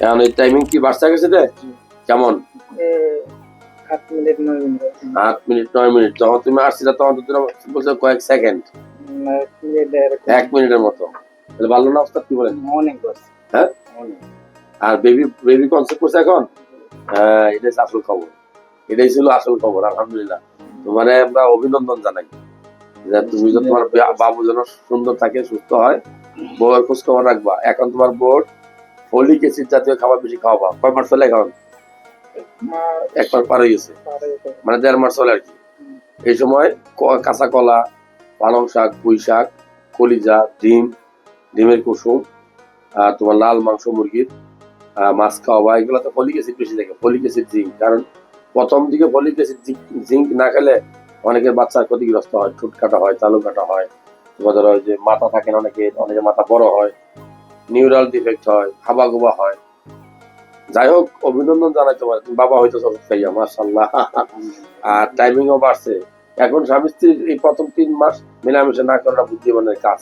এখন এই টাইমিং কি বাড়ছে গেছে রে? কেমন? 8 মিনিট 9 মিনিট 8 মিনিট 9 মিনিট। যখন তুমি আসছিলে তখন তো তুমি বলছো কয়েক সেকেন্ড, 1 মিনিটের মতো। তাহলে ভালো না অবস্থা? কি বলেন? অনেক বসে। হ্যাঁ, অনেক। আর বেবি কনসেপ্ট করছে এখন। হ্যাঁ, এটাই আসল খবর, এটাই ছিল আসল খবর। আলহামদুলিল্লাহ, তোমার আমরা অভিনন্দন জানাই যে তুমি যে তোমার বাবু যেন সুন্দর থাকে, সুস্থ হয়। বউয়ের খোঁজ খবর রাখবা। এখন তোমার বউর ফলিক অ্যাসিড জাতীয় খাবার বেশি খাওয়াবা। কয় মাস চলে এখন? 1 মাস পার হয়ে গেছে, মানে 1.5 মাস চলে আর কি। এই সময় কাঁচা কলা, পালং শাক, পুঁই শাক, কলিজা, ডিমের কুসুম, তোমার লাল মাংস মুরগির, মাছ খাওয়াবা। এগুলো তো ফলিক অ্যাসিড বেশি থাকে, ফলিক অ্যাসিড জিঙ্ক। কারণ প্রথম দিকে ফলিক অ্যাসিড জিঙ্ক না খেলে অনেকের বাচ্চা ক্ষতিগ্রস্ত হয়, ঠোঁট কাটা হয়, তালু কাটা হয়, তোমার ধরো যে মাথা থাকে না, অনেকের মাথা বড় হয়, নিউরাল ডিফেক্ট হয়, হাবা গোবা হয়। যাই হোক, অভিনন্দন জানাইতে পারে, তুমি বাবা হইতেছ খাইয়া, মাশাআল্লাহ। আর টাইমিংও বাড়ছে। এখন স্বামী স্ত্রীর এই প্রথম 3 মাস মেলামেশা না করাটা বুদ্ধিমানের কাজ।